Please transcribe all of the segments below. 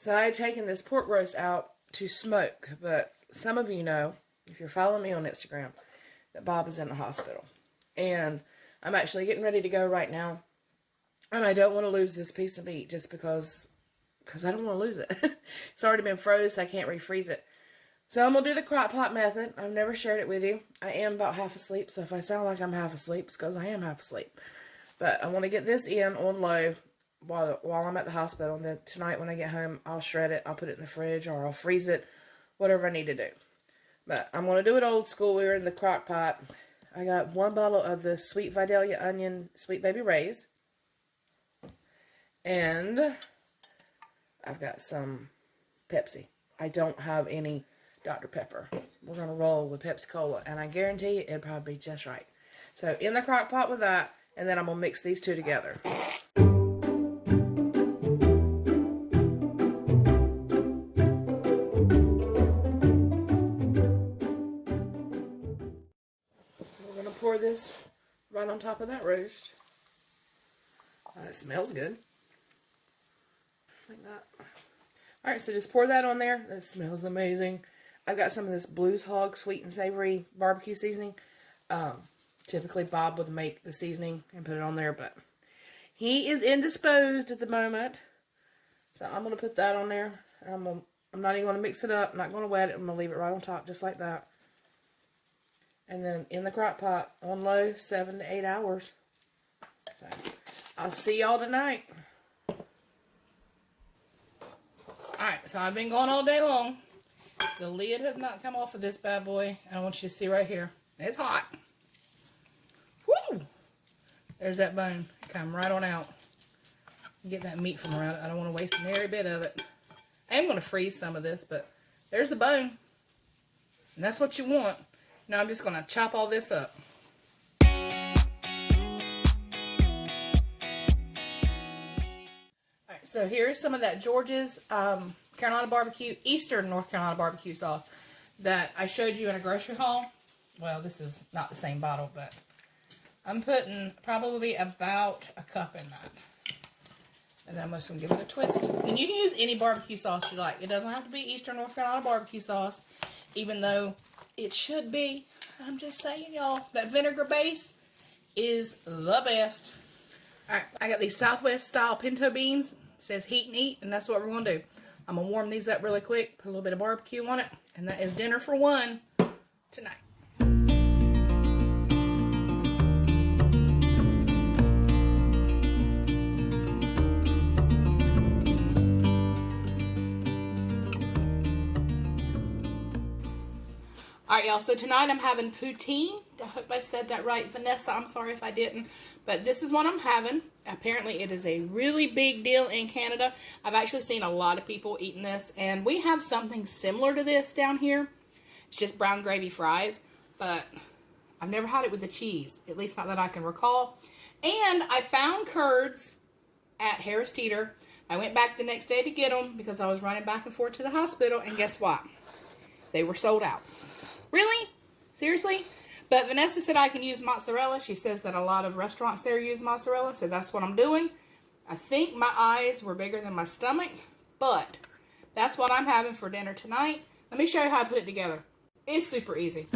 So I had taken this pork roast out to smoke, but some of you know, if you're following me on Instagram, that Bob is in the hospital. And I'm actually getting ready to go right now. And I don't want to lose this piece of meat just because I don't want to lose it. It's already been froze, so I can't refreeze it. So I'm going to do the crock pot method. I've never shared it with you. I am about half asleep, so if I sound like I'm half asleep, it's because I am half asleep. But I want to get this in on low while I'm at the hospital. And then tonight when I get home, I'll shred it. I'll put it in the fridge or I'll freeze it. Whatever I need to do. But I'm going to do it old school. We're in the crock pot. I got 1 bottle of the Sweet Vidalia Onion Sweet Baby Ray's. And I've got some Pepsi. I don't have any Dr. Pepper. We're going to roll with Pepsi Cola. And I guarantee you it'll probably be just right. So in the crock pot with that. And then I'm going to mix these two together. Pour this right on top of that roast. It smells good. Like that. Alright, so just pour that on there. That smells amazing. I've got some of this Blues Hog sweet and savory barbecue seasoning. Typically Bob would make the seasoning and put it on there, but he is indisposed at the moment. So I'm going to put that on there. I'm not even going to mix it up. I'm not going to wet it. I'm going to leave it right on top just like that. And then in the crock pot on low, 7 to 8 hours. So I'll see y'all tonight. Alright, so I've been going all day long. The lid has not come off of this bad boy. And I want you to see right here. It's hot. Woo! There's that bone. Come right on out. Get that meat from around it. I don't want to waste every bit of it. I am going to freeze some of this, but there's the bone. And that's what you want. Now I'm just going to chop all this up. Alright, so here's some of that George's Carolina Barbecue, Eastern North Carolina Barbecue Sauce that I showed you in a grocery haul. Well, this is not the same bottle, but I'm putting probably about a cup in that. And then I'm just going to give it a twist. And you can use any barbecue sauce you like. It doesn't have to be Eastern North Carolina barbecue sauce, even though it should be. I'm just saying, y'all, that vinegar base is the best. Alright, I got these Southwest style pinto beans. It says heat and eat, and that's what we're going to do. I'm going to warm these up really quick, put a little bit of barbecue on it, and that is dinner for one tonight. Alright, y'all, so tonight I'm having poutine. I hope I said that right. Vanessa, I'm sorry if I didn't. But this is what I'm having. Apparently, it is a really big deal in Canada. I've actually seen a lot of people eating this. And we have something similar to this down here. It's just brown gravy fries. But I've never had it with the cheese. At least not that I can recall. And I found curds at Harris Teeter. I went back the next day to get them because I was running back and forth to the hospital. And guess what? They were sold out. Really? Seriously? But Vanessa said I can use mozzarella. She says that a lot of restaurants there use mozzarella, so that's what I'm doing. I think my eyes were bigger than my stomach, but that's what I'm having for dinner tonight. Let me show you how I put it together. It's super easy.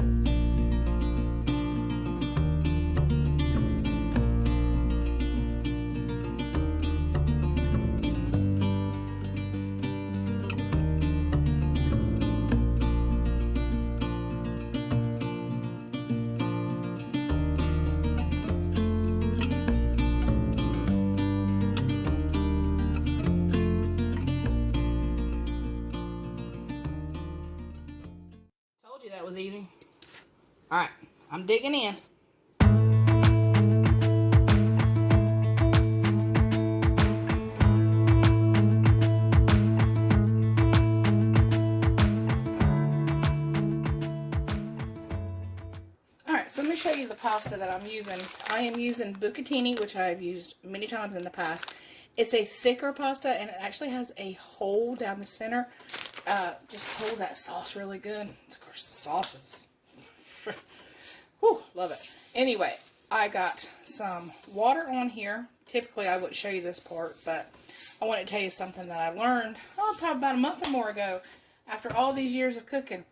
That was easy. Alright, I'm digging in. Alright, so let me show you the pasta that I'm using. I am using bucatini, which I have used many times in the past. It's a thicker pasta, and it actually has a hole down the center. Just holds that sauce really good. Of course, the sauce is... Whew, love it. Anyway, I got some water on here. Typically, I wouldn't show you this part, but I want to tell you something that I learned, probably about a month or more ago, after all these years of cooking.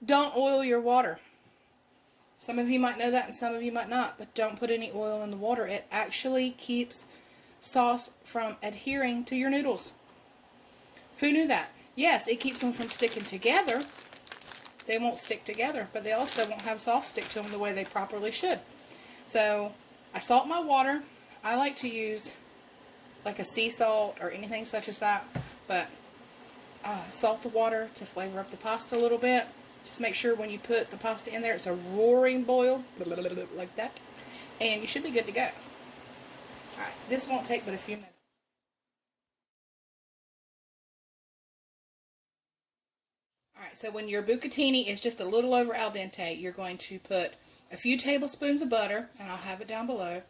Don't oil your water. Some of you might know that and some of you might not, but don't put any oil in the water. It actually keeps sauce from adhering to your noodles. Who knew that? Yes, it keeps them from sticking together. They won't stick together, but they also won't have sauce stick to them the way they properly should. So, I salt my water. I like to use like a sea salt or anything such as that, but salt the water to flavor up the pasta a little bit. Just make sure when you put the pasta in there, it's a roaring boil, like that, and you should be good to go. Alright, this won't take but a few minutes. Alright, so when your bucatini is just a little over al dente, you're going to put a few tablespoons of butter, and I'll have it down below,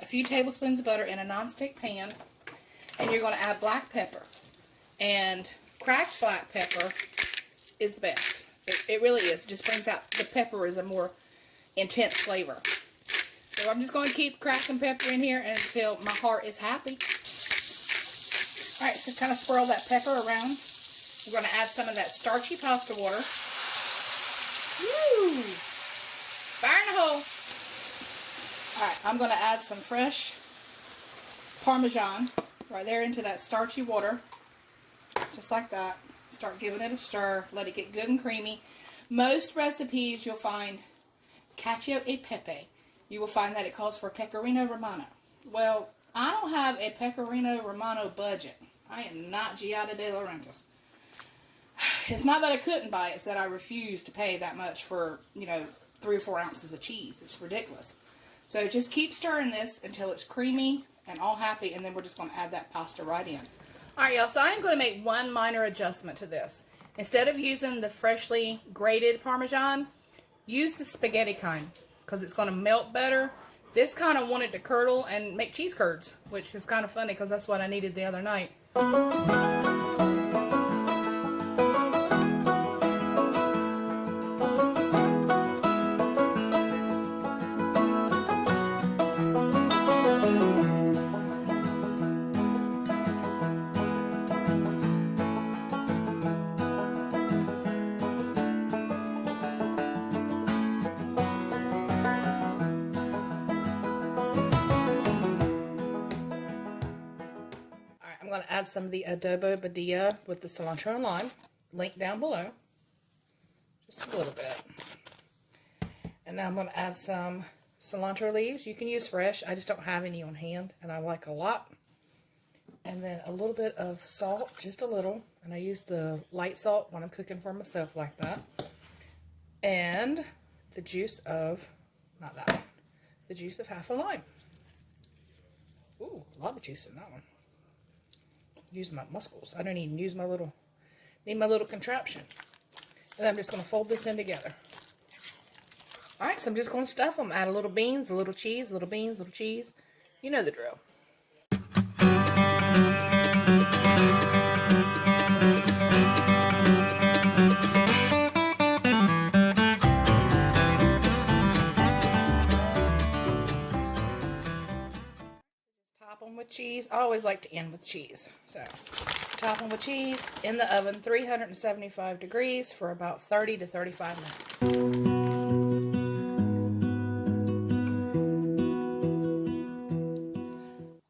a few tablespoons of butter in a nonstick pan, and you're going to add black pepper. And cracked black pepper is the best. It really is. It just brings out, the pepper is a more intense flavor. So I'm just going to keep cracking pepper in here until my heart is happy. Alright, so kind of swirl that pepper around. We're going to add some of that starchy pasta water. Woo! Fire in the hole. Alright, I'm going to add some fresh Parmesan right there into that starchy water. Just like that. Start giving it a stir. Let it get good and creamy. Most recipes you'll find cacio e pepe. You will find that it calls for pecorino romano. Well, I don't have a pecorino romano budget. I am not Giada de Laurentiis. It's not that I couldn't buy it. It's that I refuse to pay that much for, 3 or 4 ounces of cheese. It's ridiculous. So just keep stirring this until it's creamy and all happy, and then we're just going to add that pasta right in. Alright, y'all, so I am going to make one minor adjustment to this. Instead of using the freshly grated Parmesan, use the spaghetti kind, because it's going to melt better. This kind of wanted to curdle and make cheese curds, which is kind of funny because that's what I needed the other night. I'm going to add some of the adobo badilla with the cilantro and lime. Link down below. Just a little bit. And now I'm going to add some cilantro leaves. You can use fresh. I just don't have any on hand, and I like a lot. And then a little bit of salt, just a little. And I use the light salt when I'm cooking for myself like that. And the juice of, not that one, the juice of half a lime. Ooh, a lot of juice in that one. Use my muscles. I don't even use my little, need my little contraption. And I'm just going to fold this in together. Alright, so I'm just going to stuff them. Add a little beans, a little cheese, a little beans, a little cheese. You know the drill. Top them with cheese. I always like to end with cheese. So, top them with cheese in the oven, 375 degrees for about 30 to 35 minutes.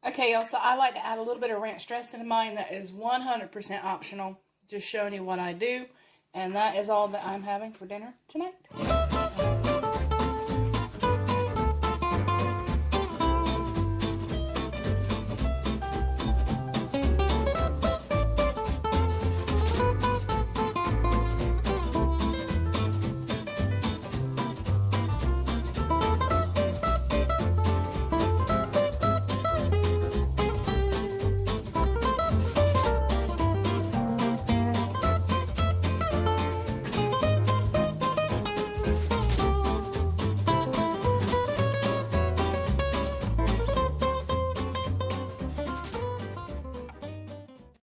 Okay, y'all, so I like to add a little bit of ranch dressing to mine. That is 100% optional. Just showing you what I do. And that is all that I'm having for dinner tonight.